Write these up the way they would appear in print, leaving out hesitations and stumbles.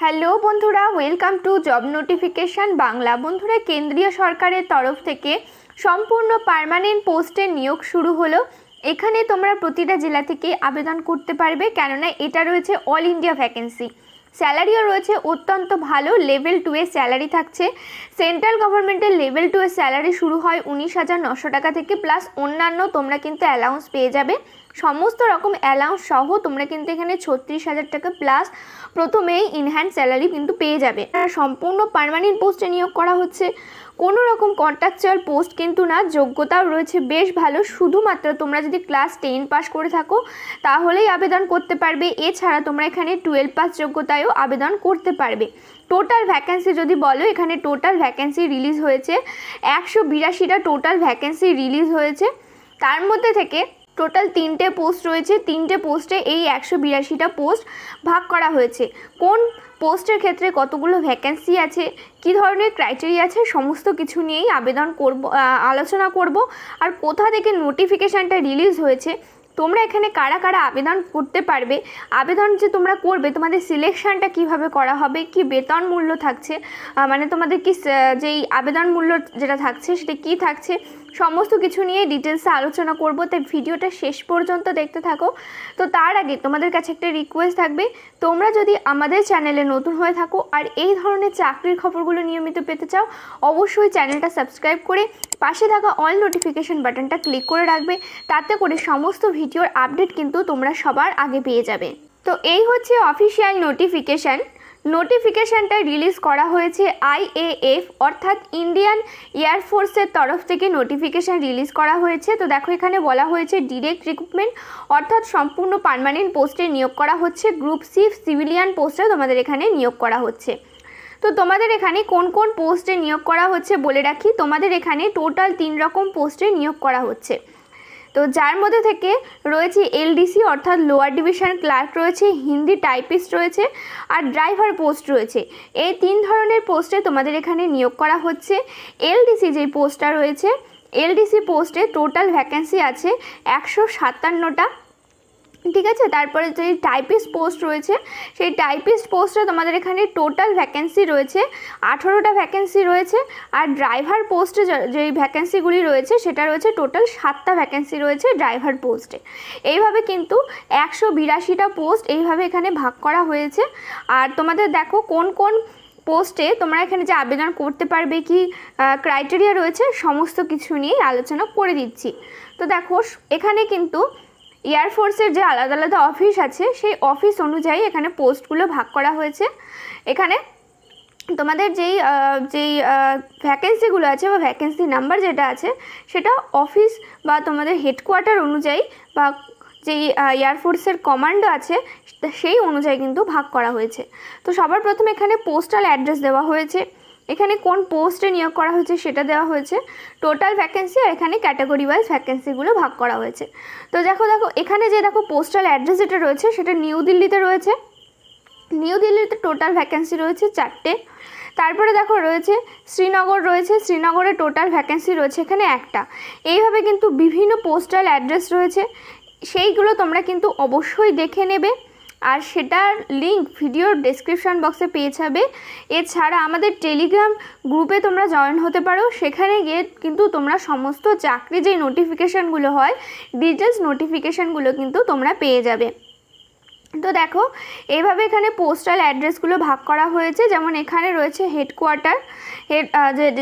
Hello বন্ধুরা, welcome to job notification Bangla. বন্ধুরা, কেন্দ্রীয় সরকারের তরফ থেকে সম্পূর্ণ পার্মানেন্ট পোস্টের নিয়োগ শুরু হলো। এখানে তোমরা প্রতিটা জেলা থেকে আবেদন করতে পারবে, কেননা এটা রয়েছে অল ইন্ডিয়া ভ্যাকেন্সি। স্যালারিও রয়েছে অত্যন্ত ভালো, লেভেল 2 এর স্যালারি থাকছে। সেন্ট্রাল গভর্নমেন্টের লেভেল 2 এর স্যালারি শুরু হয় 19,900 টাকা থেকে, প্লাস অন্যান্য তোমরা কিন্তু অ্যালাউন্স পেয়ে যাবে। সমস্ত রকম অ্যালাউন্স সহ তোমরা কিন্তু এখানে 36,000 টাকা প্লাস প্রথমেই ইনহ্যান্ড স্যালারি কিন্তু পেয়ে যাবে। সম্পূর্ণ পার্মানেন্ট পোস্টে নিয়োগ করা হচ্ছে, কোনো রকম কন্ট্রাকচুয়াল পোস্ট কিন্তু না। যোগ্যতাও রয়েছে বেশ ভালো, শুধুমাত্র তোমরা যদি ক্লাস 10 পাস করে থাকো তাহলেই আবেদন করতে পারবে। এছাড়া তোমরা এখানে 12 পাস যোগ্যতায়ও আবেদন করতে পারবে। টোটাল ভ্যাকেন্সি যদি বলো, এখানে টোটাল ভ্যাকেন্সি রিলিজ হয়েছে 182টা টোটাল ভ্যাকেন্সি রিলিজ হয়েছে। তার মধ্যে থেকে টোটাল 3টে পোস্ট রয়েছে, 3টে পোস্টে এই 182টা পোস্ট ভাগ করা হয়েছে। কোন পোস্টের ক্ষেত্রে কতগুলো ভ্যাকেন্সি আছে, কি ধরনের ক্রাইটেরিয়া আছে, সমস্ত কিছু নিয়েই আলোচনা করব। আর কোথা থেকে নোটিফিকেশানটা রিলিজ হয়েছে, তোমরা এখানে কারা কারা আবেদন করতে পারবে, আবেদন যে তোমরা করবে তোমাদের সিলেকশানটা কিভাবে করা হবে, কি বেতন মূল্য থাকছে, মানে তোমাদের কি যেই আবেদন মূল্য যেটা থাকছে সেটা কি থাকছে, সমস্ত কিছু নিয়ে ডিটেলসে আলোচনা করব। তাই ভিডিওটা শেষ পর্যন্ত দেখতে থাকো। তো তার আগে তোমাদের কাছে একটা রিকোয়েস্ট থাকবে, তোমরা যদি আমাদের চ্যানেলে নতুন হয়ে থাকো আর এই ধরনের চাকরির খবরগুলো নিয়মিত পেতে চাও, অবশ্যই চ্যানেলটা সাবস্ক্রাইব করে পাশে থাকা অল নোটিফিকেশান বাটনটা ক্লিক করে রাখবে। তাতে করে সমস্ত ভিডিওর আপডেট কিন্তু তোমরা সবার আগে পেয়ে যাবে। তো এই হচ্ছে অফিসিয়াল নোটিফিকেশানটা রিলিজ করা হয়েছে IAF অর্থাৎ ইন্ডিয়ান এয়ারফোর্সের তরফ থেকে নোটিফিকেশান রিলিজ করা হয়েছে। তো দেখো, এখানে বলা হয়েছে ডিরেক্ট রিক্রুটমেন্ট অর্থাৎ সম্পূর্ণ পার্মানেন্ট পোস্টে নিয়োগ করা হচ্ছে। গ্রুপ সি সিভিলিয়ান পোস্টে তোমাদের এখানে নিয়োগ করা হচ্ছে। তো তোমাদের এখানে কোন কোন পোস্টে নিয়োগ করা হচ্ছে বলে রাখি, তোমাদের এখানে টোটাল 3 রকম পোস্টে নিয়োগ করা হচ্ছে। তো যার মধ্যে থেকে রয়েছে LDC অর্থাৎ লোয়ার ডিভিশন ক্লার্ক রয়েছে, হিন্দি টাইপিস্ট রয়েছে আর ড্রাইভার পোস্ট রয়েছে। এই 3 ধরনের পোস্টে তোমাদের এখানে নিয়োগ করা হচ্ছে। LDC যেই পোস্টটা রয়েছে, LDC পোস্টে টোটাল ভ্যাকেন্সি আছে 157টা, ঠিক আছে। তারপরে যে টাইপিস্ট পোস্ট রয়েছে, সেই টাইপিস্ট পোস্টে তোমাদের এখানে টোটাল ভ্যাকেন্সি রয়েছে 18টা ভ্যাকেন্সি রয়েছে। আর ড্রাইভার পোস্টে যেই ভ্যাকেন্সিগুলি রয়েছে সেটা রয়েছে টোটাল 7টা ভ্যাকেন্সি রয়েছে ড্রাইভার পোস্টে। এইভাবে কিন্তু 182টা পোস্ট এইভাবে এখানে ভাগ করা হয়েছে। আর তোমাদের দেখো কোন কোন পোস্টে তোমরা এখানে যে আবেদন করতে পারবে, কি ক্রাইটেরিয়া রয়েছে, সমস্ত কিছু নিয়ে আলোচনা করে দিচ্ছি। তো দেখো, এখানে কিন্তু এয়ারফোর্সের যে আলাদা আলাদা অফিস আছে সেই অফিস অনুযায়ী এখানে পোস্টগুলো ভাগ করা হয়েছে। এখানে তোমাদের যেই ভ্যাকেন্সিগুলো আছে বা ভ্যাকেন্সি নাম্বার যেটা আছে সেটা অফিস বা তোমাদের হেডকোয়ার্টার অনুযায়ী বা যেই এয়ারফোর্সের কমান্ডো আছে সেই অনুযায়ী কিন্তু ভাগ করা হয়েছে। তো সবার প্রথমে এখানে পোস্টাল অ্যাড্রেস দেওয়া হয়েছে, এখানে কোন পোস্টে নিয়োগ করা হয়েছে সেটা দেওয়া হয়েছে, টোটাল ভ্যাকেন্সি, আর এখানে ক্যাটাগরি ওয়াইজ ভ্যাকেন্সিগুলো ভাগ করা হয়েছে। তো দেখো এখানে যে পোস্টাল অ্যাড্রেস যেটা রয়েছে সেটা নিউ দিল্লিতে রয়েছে। নিউ দিল্লিতে টোটাল ভ্যাকেন্সি রয়েছে 4টে। তারপরে দেখো রয়েছে শ্রীনগর রয়েছে, শ্রীনগরে টোটাল ভ্যাকেন্সি রয়েছে এখানে 1টা। এইভাবে কিন্তু বিভিন্ন পোস্টাল অ্যাড্রেস রয়েছে, সেইগুলো তোমরা কিন্তু অবশ্যই দেখে নেবে। আর সেটার লিঙ্ক ভিডিওর ডেসক্রিপশান বক্সে পেয়ে যাবে। এছাড়া আমাদের টেলিগ্রাম গ্রুপে তোমরা জয়েন হতে পারো, সেখানে গিয়ে কিন্তু তোমরা সমস্ত চাকরি যেই নোটিফিকেশানগুলো হয়, ডিটেলস নোটিফিকেশানগুলো কিন্তু তোমরা পেয়ে যাবে। তো দেখো, এইভাবে এখানে পোস্টাল অ্যাড্রেসগুলো ভাগ করা হয়েছে। যেমন এখানে রয়েছে হেডকোয়ার্টার,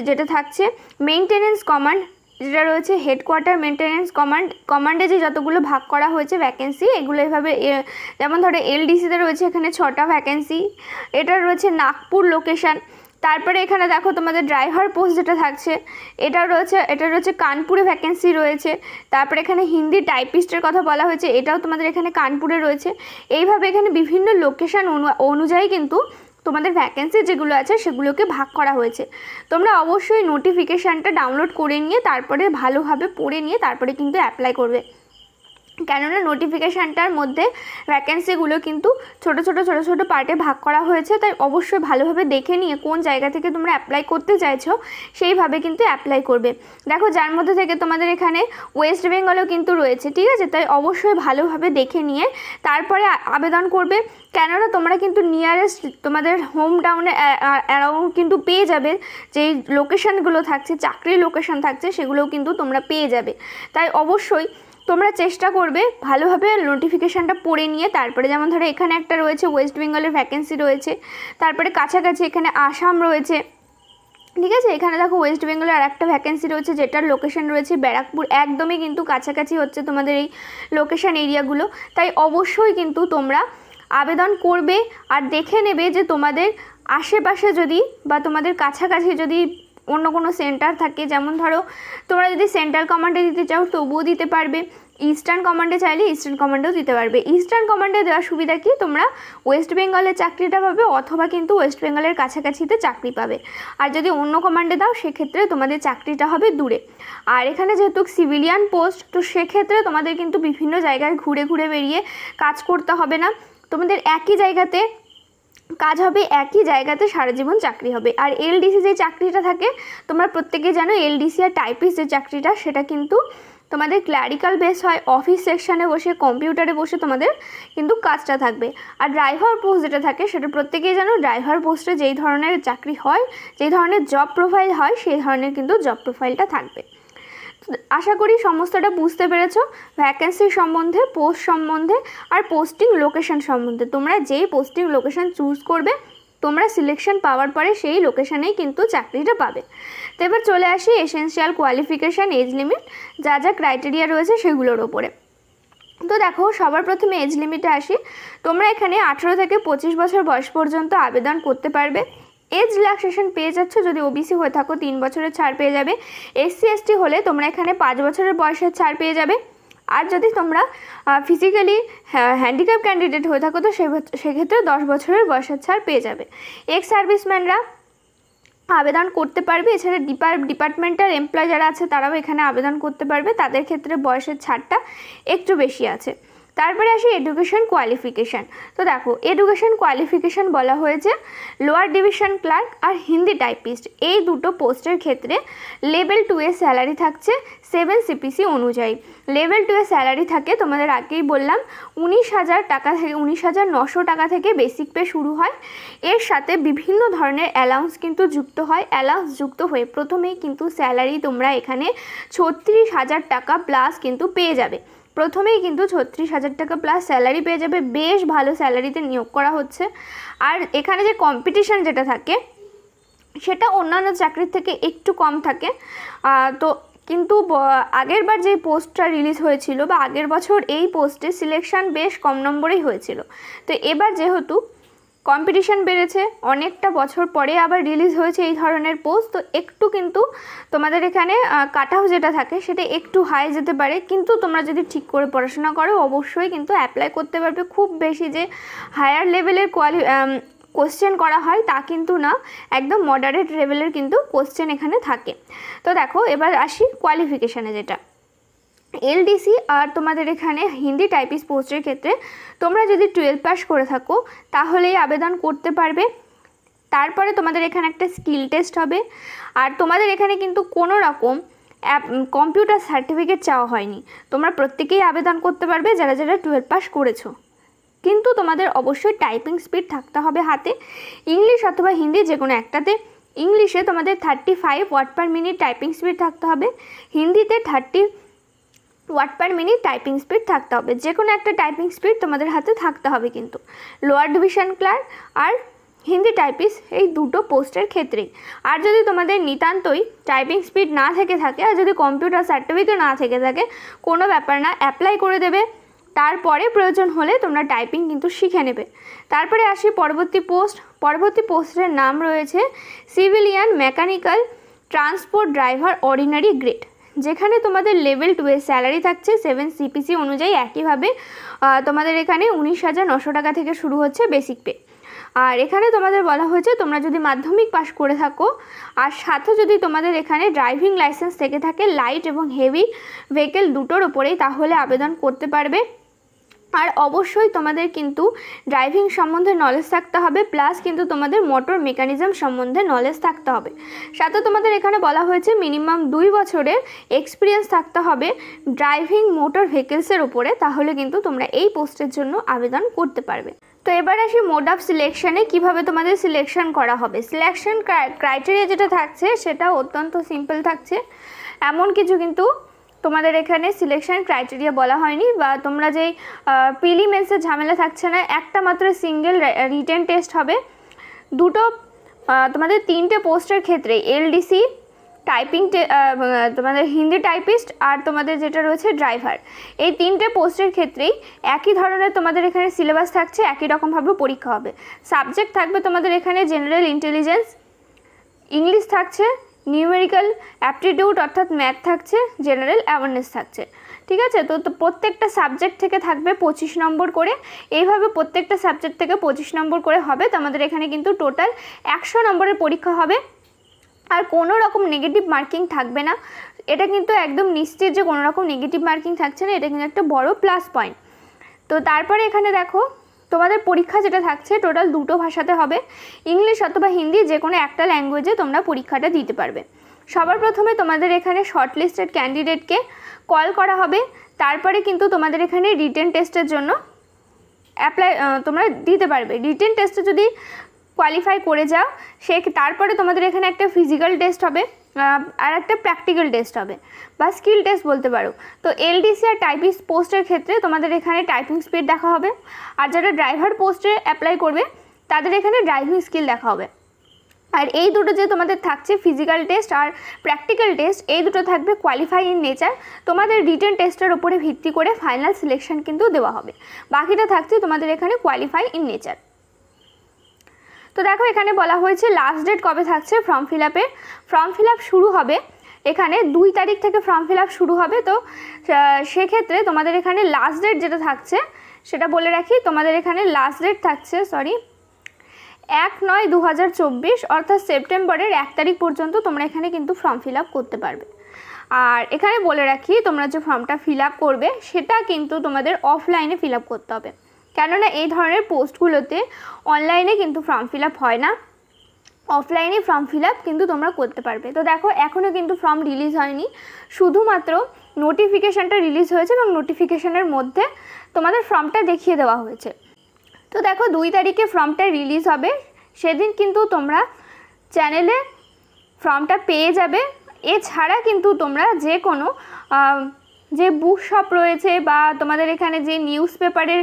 যেটা থাকছে মেইনটেনেন্স কমান্ড, যেটা রয়েছে হেডকোয়ার্টার মেইনটেনেন্স কমান্ডে যে যতগুলো ভাগ করা হয়েছে ভ্যাকেন্সি, এগুলো এভাবে, যেমন ধরো LDCতে রয়েছে এখানে 6টা ভ্যাকেন্সি, এটা রয়েছে নাগপুর লোকেশান। তারপরে এখানে দেখো তোমাদের ড্রাইভার পোস্ট যেটা থাকছে এটা রয়েছে কানপুরে ভ্যাকেন্সি রয়েছে। তারপরে এখানে হিন্দি টাইপিস্টের কথা বলা হয়েছে, এটাও তোমাদের এখানে কানপুরে রয়েছে। এইভাবে এখানে বিভিন্ন লোকেশান অনুযায়ী কিন্তু তোমাদের ভ্যাকেন্সি যেগুলো আছে সেগুলোকে ভাগ করা হয়েছে। তোমরা অবশ্যই নোটিফিকেশানটা ডাউনলোড করে নিয়ে তারপরে ভালোভাবে পড়ে নিয়ে তারপরে কিন্তু অ্যাপ্লাই করবে। কেননা নোটিফিকেশানটার মধ্যে ভ্যাকেন্সিগুলো কিন্তু ছোট ছোট পার্টে ভাগ করা হয়েছে, তাই অবশ্যই ভালোভাবে দেখে নিয়ে কোন জায়গা থেকে তোমরা অ্যাপ্লাই করতে চাইছো সেইভাবে কিন্তু অ্যাপ্লাই করবে। দেখো যার মধ্যে থেকে তোমাদের এখানে ওয়েস্ট বেঙ্গলও কিন্তু রয়েছে, ঠিক আছে, তাই অবশ্যই ভালোভাবে দেখে নিয়ে তারপরে আবেদন করবে। কেননা তোমরা কিন্তু নিয়ারেস্ট তোমাদের হোম টাউনে অ্যারাউন্ড কিন্তু পেয়ে যাবে, যেই লোকেশানগুলো থাকছে, চাকরির লোকেশান থাকছে, সেগুলোও কিন্তু তোমরা পেয়ে যাবে। তাই অবশ্যই তোমরা চেষ্টা করবে ভালোভাবে নোটিফিকেশানটা পড়ে নিয়ে তারপরে, যেমন ধরো এখানে একটা রয়েছে ওয়েস্ট বেঙ্গলের ভ্যাকেন্সি রয়েছে, তারপরে কাছাকাছি এখানে আসাম রয়েছে, ঠিক আছে, এখানে দেখো ওয়েস্ট বেঙ্গলের আর একটা ভ্যাকেন্সি রয়েছে যেটার লোকেশান রয়েছে ব্যারাকপুর, একদমই কিন্তু কাছাকাছি হচ্ছে তোমাদের এই লোকেশান এরিয়াগুলো। তাই অবশ্যই কিন্তু তোমরা আবেদন করবে আর দেখে নেবে যে তোমাদের আশেপাশে যদি বা তোমাদের কাছাকাছি যদি অন্য কোনো সেন্টার থাকে, যেমন ধরো তোমরা যদি সেন্ট্রাল কমান্ডে দিতে চাও তবুও দিতে পারবে, ইস্টার্ন কমান্ডে চাইলে ইস্টার্ন কমান্ডেও দিতে পারবে। ইস্টার্ন কমান্ডে দেওয়ার সুবিধা কি, তোমরা ওয়েস্ট বেঙ্গলের চাকরিটা পাবে অথবা কিন্তু ওয়েস্ট বেঙ্গলের কাছাকাছিতে চাকরি পাবে। আর যদি অন্য কমান্ডে দাও সেক্ষেত্রে তোমাদের চাকরিটা হবে দূরে। আর এখানে যেহেতু সিভিলিয়ান পোস্ট, তো সেক্ষেত্রে তোমাদের কিন্তু বিভিন্ন জায়গায় ঘুরে ঘুরে বেরিয়ে কাজ করতে হবে না, তোমাদের একই জায়গাতে কাজ হবে, একই জায়গাতে সারা জীবন চাকরি হবে। আর এলডিসি যে চাকরিটা থাকে তোমরা প্রত্যেকেই জানো, এলডিসি আর টাইপিস্ট যে চাকরিটা সেটা কিন্তু তোমাদের ক্লারিক্যাল বেস হয়, অফিস সেকশানে বসে কম্পিউটারে বসে তোমাদের কিন্তু কাজটা থাকবে। আর ড্রাইভার পোস্ট যেটা থাকে সেটা প্রত্যেকেই জানো, ড্রাইভার পোস্টে যেই ধরনের চাকরি হয়, যেই ধরনের জব প্রোফাইল হয়, সেই ধরনের কিন্তু জব প্রোফাইলটা থাকবে। আশা করি সমস্তটা বুঝতে পেরেছো ভ্যাকেন্সি সম্বন্ধে, পোস্ট সম্বন্ধে আর পোস্টিং লোকেশন সম্বন্ধে। তোমরা যেই পোস্টিং লোকেশন চুজ করবে তোমরা সিলেকশন পাওয়ার পরে সেই লোকেশানেই কিন্তু চাকরিটা পাবে। তো এবার চলে আসি এসেনশিয়াল কোয়ালিফিকেশান, এজ লিমিট, যা যা ক্রাইটেরিয়া রয়েছে সেগুলোর ওপরে। তো দেখো সবার প্রথমে এজ লিমিটে আসি। তোমরা এখানে 18 থেকে 25 বছর বয়স পর্যন্ত আবেদন করতে পারবে। এজ রিল্যাক্সেশন পেয়ে যাচ্ছ, যদি ওবিসি হয়ে থাকো 3 বছরের ছাড় পেয়ে যাবে, এসসি এসটি হলে তোমরা এখানে 5 বছরের বয়সের ছাড় পেয়ে যাবে। আর যদি তোমরা ফিজিক্যালি হ্যান্ডিক্যাপ ক্যান্ডিডেট হয়ে থাকো তো সেক্ষেত্রে 10 বছরের বয়সের ছাড় পেয়ে যাবে। এক্স সার্ভিসম্যানরা আবেদন করতে পারবে, এছাড়া ডিপার্টমেন্টাল এমপ্লয় যারা আছে তারাও এখানে আবেদন করতে পারবে, তাদের ক্ষেত্রে বয়সের ছাড়টা একটু বেশি আছে। তারপরে আসি এডুকেশন কোয়ালিফিকেশান। তো দেখো এডুকেশন কোয়ালিফিকেশান বলা হয়েছে লোয়ার ডিভিশন ক্লার্ক আর হিন্দি টাইপিস্ট এই দুটো পোস্টের ক্ষেত্রে লেভেল 2 এর স্যালারি থাকছে 7 সিপিসি অনুযায়ী। লেভেল 2 এর স্যালারি থাকে তোমাদের আগেই বললাম 19,000 টাকা থেকে 19,900 টাকা থেকে বেসিক পে শুরু হয়। এর সাথে বিভিন্ন ধরনের অ্যালাউন্স কিন্তু যুক্ত হয়। অ্যালাউন্স যুক্ত হয়ে প্রথমেই কিন্তু স্যালারি তোমরা এখানে 36,000 টাকা প্লাস কিন্তু পেয়ে যাবে। প্রথমেই কিন্তু 36,000 টাকা প্লাস স্যালারি পেয়ে যাবে, বেশ ভালো স্যালারিতে নিয়োগ করা হচ্ছে। আর এখানে যে কম্পিটিশান যেটা থাকে সেটা অন্যান্য চাকরির থেকে একটু কম থাকে। তো কিন্তু আগের বার যে পোস্টটা রিলিজ হয়েছিল বা আগের বছর এই পোস্টে সিলেকশান বেশ কম নম্বরেই হয়েছিল। তো এবার যেহেতু কম্পিটিশান বেড়েছে, অনেকটা বছর পরে আবার রিলিজ হয়েছে এই ধরনের পোস্ট, তো একটু কিন্তু তোমাদের এখানে কাট অফ যেটা থাকে সেটা একটু হাই যেতে পারে। কিন্তু তোমরা যদি ঠিক করে পড়াশোনা করো অবশ্যই কিন্তু অ্যাপ্লাই করতে পারবে। খুব বেশি যে হায়ার লেভেলের কোশ্চেন করা হয় তা কিন্তু না, একদম মডারেট লেভেলের কিন্তু কোশ্চেন এখানে থাকে। তো দেখো এবার আসি কোয়ালিফিকেশানে, যেটা এলডিসি আর তোমাদের এখানে হিন্দি টাইপিস্ট পোস্টের ক্ষেত্রে তোমরা যদি 12 পাস করে থাকো তাহলেই আবেদন করতে পারবে। তারপরে তোমাদের এখানে একটা স্কিল টেস্ট হবে। আর তোমাদের এখানে কিন্তু কোনো রকম কম্পিউটার সার্টিফিকেট চাওয়া হয়নি, তোমরা প্রত্যেকেই আবেদন করতে পারবে যারা যারা 12 পাস করেছো। কিন্তু তোমাদের অবশ্যই টাইপিং স্পিড থাকতে হবে হাতে, ইংলিশ অথবা হিন্দি যে কোনো একটাতে। ইংলিশে তোমাদের 35 word per minute typing speed থাকতে হবে, হিন্দিতে 30 word per minute typing speed থাকতে হবে। যে কোনো একটা টাইপিং স্পিড তোমাদের হাতে থাকতে হবে কিন্তু লোয়ার ডিভিশন ক্লার্ক আর হিন্দি টাইপিস্ট এই দুটো পোস্টের ক্ষেত্রেই। আর যদি তোমাদের নিতান্তই টাইপিং স্পিড না থেকে থাকে আর যদি কম্পিউটার সার্টিফিকেট না থেকে থাকে কোনো ব্যাপার না, অ্যাপ্লাই করে দেবে, তারপরে প্রয়োজন হলে তোমরা টাইপিং কিন্তু শিখে নেবে। তারপরে আসি পরবর্তী পোস্ট। পরবর্তী পোস্টের নাম রয়েছে civilian mechanical transport driver ordinary grade, যেখানে তোমাদের লেভেল 2 এর স্যালারি থাকছে 7 সিপিসি অনুযায়ী। একইভাবে তোমাদের এখানে 19,900 টাকা থেকে শুরু হচ্ছে বেসিক পে। আর এখানে তোমাদের বলা হয়েছে তোমরা যদি মাধ্যমিক পাস করে থাকো আর সাথে যদি তোমাদের এখানে ড্রাইভিং লাইসেন্স থেকে থাকে লাইট এবং হেভি ভেহিকেল দুটোর উপরেই, তাহলে আবেদন করতে পারবে। আর অবশ্যই তোমাদের কিন্তু ড্রাইভিং সম্বন্ধে নলেজ থাকতে হবে, প্লাস কিন্তু তোমাদের মোটর মেকানিজম সম্বন্ধে নলেজ থাকতে হবে। সাথে তোমাদের এখানে বলা হয়েছে মিনিমাম 2 বছরের এক্সপিরিয়েন্স থাকতে হবে ড্রাইভিং মোটর ভেহিকেলসের উপরে, তাহলে কিন্তু তোমরা এই পোস্টের জন্য আবেদন করতে পারবে। তো এবার আসি মোড অফ সিলেকশানে, কীভাবে তোমাদের সিলেকশন করা হবে। সিলেকশন ক্রাইটেরিয়া যেটা থাকছে সেটা অত্যন্ত সিম্পল থাকছে, এমন কিছু কিন্তু তোমাদের এখানে সিলেকশন ক্রাইটেরিয়া বলা হয়নি, বা তোমরা যেই প্রিলিমেন্সের ঝামেলা থাকছে না, একটা মাত্র সিঙ্গেল রিটেন টেস্ট হবে। দুটো তোমাদের 3টে পোস্টের ক্ষেত্রে এলডিসি, টাইপিং, তোমাদের হিন্দি টাইপিস্ট আর তোমাদের যেটা রয়েছে ড্রাইভার, এই 3টে পোস্টের ক্ষেত্রেই একই ধরনের তোমাদের এখানে সিলেবাস থাকছে, একই রকমভাবে পরীক্ষা হবে। সাবজেক্ট থাকবে তোমাদের এখানে জেনারেল ইন্টেলিজেন্স, ইংলিশ থাকছে, নিউমেরিক্যাল অ্যাপটিটিউড অর্থাৎ ম্যাথ থাকছে, জেনারেল অ্যাওয়ারনেস থাকছে। ঠিক আছে, তো প্রত্যেকটা সাবজেক্ট থেকে থাকবে 25 নম্বর করে, এইভাবে প্রত্যেকটা সাবজেক্ট থেকে 25 নম্বর করে হবে। তো আমাদের এখানে কিন্তু টোটাল 100 নম্বরের পরীক্ষা হবে, আর কোনো রকম নেগেটিভ মার্কিং থাকবে না। এটা কিন্তু একদম নিশ্চিত যে কোনো রকম নেগেটিভ মার্কিং থাকছে না, এটা কিন্তু একটা বড় প্লাস পয়েন্ট। তো তারপরে এখানে দেখো তোমাদের পরীক্ষা যেটা থাকছে টোটাল 2টো ভাষাতে হবে, ইংলিশ অথবা হিন্দি, যে কোনো একটা ল্যাঙ্গুয়েজে তোমরা পরীক্ষাটা দিতে পারবে। সবার প্রথমে তোমাদের এখানে শর্টলিস্টেড ক্যান্ডিডেটকে কল করা হবে, তারপরে কিন্তু তোমাদের এখানে রিটেন টেস্টের জন্য তোমরা দিতে পারবে। রিটেন টেস্টে যদি কোয়ালিফাই করে যাও তারপরে তোমাদের এখানে একটা ফিজিক্যাল টেস্ট হবে আর একটা প্র্যাকটিক্যাল টেস্ট হবে, বা স্কিল টেস্ট বলতে পারো। তো এলডিসি আর টাইপিস্ট পোস্টের ক্ষেত্রে তোমাদের এখানে টাইপিং স্পিড দেখা হবে, আর যারা ড্রাইভার পোস্টে অ্যাপ্লাই করবে তাদের এখানে ড্রাইভিং স্কিল দেখা হবে। আর এই দুটো যে তোমাদের থাকছে ফিজিক্যাল টেস্ট আর প্র্যাকটিক্যাল টেস্ট, এই দুটো থাকবে কোয়ালিফাই ইন নেচার। তোমাদের রিটেন টেস্টের উপরে ভিত্তি করে ফাইনাল সিলেকশন কিন্তু দেওয়া হবে, বাকিটা থাকছে তোমাদের এখানে কোয়ালিফাই ইন নেচার। তো দেখো এখানে বলা হয়েছে লাস্ট ডেট কবে থাকছে ফর্ম ফিল আপের। ফর্ম ফিল আপ শুরু হবে এখানে 2 তারিখ থেকে ফর্ম ফিল আপ শুরু হবে। তো সেক্ষেত্রে তোমাদের এখানে লাস্ট ডেট যেটা থাকছে সেটা বলে রাখি, তোমাদের এখানে লাস্ট ডেট থাকছে 1/9/2024 অর্থাৎ সেপ্টেম্বরের 1 তারিখ পর্যন্ত তোমরা এখানে কিন্তু ফর্ম ফিল আপ করতে পারবে। আর এখানে বলে রাখি তোমরা যে ফর্মটা ফিল আপ করবে সেটা কিন্তু তোমাদের অফলাইনে ফিল আপ করতে হবে, কেননা এই ধরনের পোস্টগুলোতে অনলাইনে কিন্তু ফর্ম ফিল আপ হয় না, অফলাইনে ফর্ম ফিল আপ কিন্তু তোমরা করতে পারবে। তো দেখো এখনও কিন্তু ফর্ম রিলিজ হয়নি, শুধুমাত্র নোটিফিকেশানটা রিলিজ হয়েছে এবং নোটিফিকেশানের মধ্যে তোমাদের ফর্মটা দেখিয়ে দেওয়া হয়েছে। তো দেখো 2 তারিখে ফর্মটা রিলিজ হবে, সেদিন কিন্তু তোমরা চ্যানেলে ফর্মটা পেয়ে যাবে। এছাড়া কিন্তু তোমরা যে কোনো যে বুক শপ রয়েছে বা তোমাদের এখানে যে নিউজ পেপারের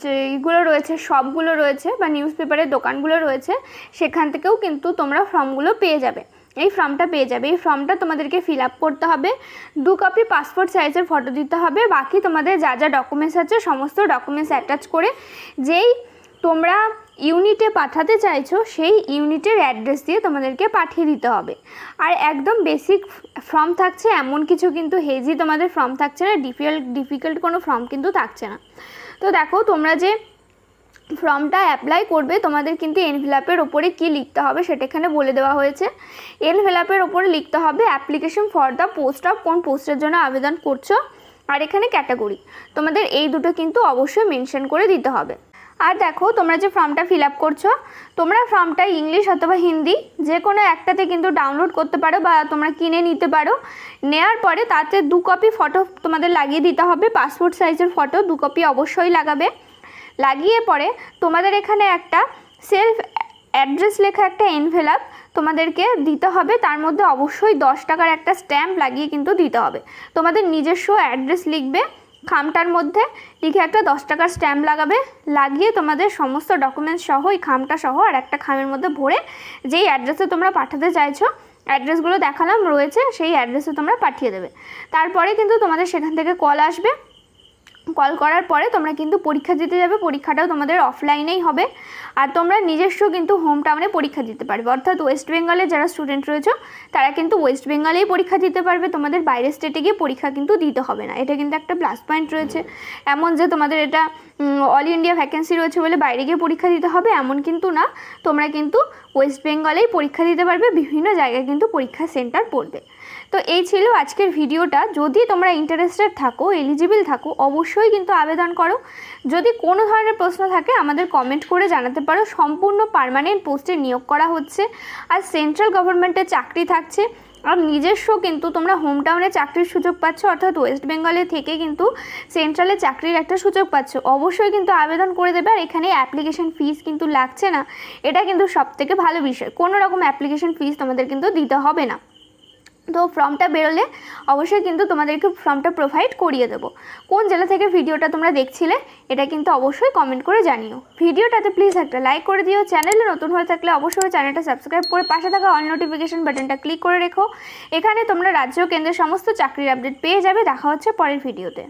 যেগুলো রয়েছে শপগুলো রয়েছে বা নিউজ পেপারের দোকানগুলো রয়েছে সেখান থেকেও কিন্তু তোমরা ফর্মগুলো পেয়ে যাবে, এই ফর্মটা পেয়ে যাবে। এই ফর্মটা তোমাদেরকে ফিল আপ করতে হবে, 2 কপি পাসপোর্ট সাইজের ফটো দিতে হবে, বাকি তোমাদের যা যা ডকুমেন্টস আছে সমস্ত ডকুমেন্টস অ্যাটাচ করে যেই তোমরা ইউনিটে পাঠাতে চাইছো সেই ইউনিটের অ্যাড্রেস দিয়ে তোমাদেরকে পাঠিয়ে দিতে হবে। আর একদম বেসিক ফর্ম থাকছে, এমন কিছু কিন্তু হেজি তোমাদের ফর্ম থাকছে না, ডিফিকাল্ট কোনো ফর্ম কিন্তু থাকছে না। তো দেখো তোমরা যে ফর্মটা অ্যাপ্লাই করবে তোমাদের কিন্তু এনভেলপের ওপরে কি লিখতে হবে সেটা এখানে বলে দেওয়া হয়েছে। এনভেলপের ওপরে লিখতে হবে application for the post of, কোন পোস্টের জন্য আবেদন করছো, আর এখানে ক্যাটাগরি তোমাদের এই দুটো কিন্তু অবশ্যই মেনশন করে দিতে হবে। আর দেখো তোমরা যে ফর্মটা ফিল আপ করছো তোমরা ফর্মটা ইংলিশ অথবা হিন্দি যে কোনো একটাতে কিন্তু ডাউনলোড করতে পারো বা তোমরা কিনে নিতে পারো। নেওয়ার পরে তাতে 2 কপি ফটো তোমাদের লাগিয়ে দিতে হবে, পাসপোর্ট সাইজের ফটো 2 কপি অবশ্যই লাগাবে। লাগিয়ে পরে তোমাদের এখানে একটা সেলফ অ্যাড্রেস লেখা একটা এনভেলপ তোমাদেরকে দিতে হবে, তার মধ্যে অবশ্যই 10 টাকার একটা স্ট্যাম্প লাগিয়ে কিন্তু দিতে হবে। তোমাদের নিজস্ব অ্যাড্রেস লিখবে খামটার মধ্যে, লিখে একটা 10 টাকার স্ট্যাম্প লাগাবে, লাগিয়ে তোমাদের সমস্ত ডকুমেন্টস সহ এই খামটা সহ আর একটা খামের মধ্যে ভরে যেই অ্যাড্রেসে তোমরা পাঠাতে চাইছো, অ্যাড্রেসগুলো দেখালাম রয়েছে সেই অ্যাড্রেসে তোমরা পাঠিয়ে দেবে। তারপরে কিন্তু তোমাদের সেখান থেকে কল আসবে, কল করার পরে তোমরা কিন্তু পরীক্ষা দিতে যাবে। পরীক্ষাটাও তোমাদের অফলাইনেই হবে, আর তোমরা নিজস্ব কিন্তু হোম টাউনে পরীক্ষা দিতে পারবে। অর্থাৎ ওয়েস্ট বেঙ্গলে যারা স্টুডেন্ট রয়েছে তারা কিন্তু ওয়েস্ট বেঙ্গলেই পরীক্ষা দিতে পারবে, তোমাদের বাইরের স্টেটে গিয়ে পরীক্ষা কিন্তু দিতে হবে না। এটা কিন্তু একটা প্লাস পয়েন্ট রয়েছে। এমন যে তোমাদের এটা অল ইন্ডিয়া ভ্যাকেন্সি রয়েছে বলে বাইরে গিয়ে পরীক্ষা দিতে হবে এমন কিন্তু না, তোমরা কিন্তু ওয়েস্ট বেঙ্গলেই পরীক্ষা দিতে পারবে। বিভিন্ন জায়গায় কিন্তু পরীক্ষা সেন্টার পড়বে। তো এই ছিল আজকের ভিডিওটা। যদি তোমরা ইন্টারেস্টেড থাকো, এলিজিবল থাকো, অবশ্যই কিন্তু আবেদন করো। যদি কোনো ধরনের প্রশ্ন থাকে আমাদের কমেন্ট করে জানাতে পারো। সম্পূর্ণ পার্মানেন্ট পোস্টে নিয়োগ করা হচ্ছে, আর সেন্ট্রাল গভর্নমেন্টের চাকরি থাকছে, আর নিজস্ব কিন্তু তোমরা হোম টাউনে চাকরির সুযোগ পাচ্ছ। অর্থাৎ ওয়েস্ট বেঙ্গলে থেকে কিন্তু সেন্ট্রালে চাকরির একটা সুযোগ পাচ্ছ। অবশ্যই কিন্তু আবেদন করে দেবে। আর এখানে অ্যাপ্লিকেশন ফিস কিন্তু লাগছে না, এটা কিন্তু সবথেকে ভালো বিষয়। কোনো রকম অ্যাপ্লিকেশন ফিস তোমাদের কিন্তু দিতে হবে না। তো ফর্মটা বেরোলে অবশ্যই কিন্তু তোমাদেরকে ফর্মটা প্রোভাইড করিয়ে দেবো। কোন জেলা থেকে ভিডিওটা তোমরা দেখছিলে এটা কিন্তু অবশ্যই কমেন্ট করে জানিও। ভিডিওটাতে প্লিজ একটা লাইক করে দিও। চ্যানেলে নতুন হয়ে থাকলে অবশ্যই চ্যানেলটা সাবস্ক্রাইব করে পাশে থাকা অল নোটিফিকেশন বাটনটা ক্লিক করে রেখো। এখানে তোমরা রাজ্য ও কেন্দ্রের সমস্ত চাকরির আপডেট পেয়ে যাবে। দেখা হচ্ছে পরের ভিডিওতে।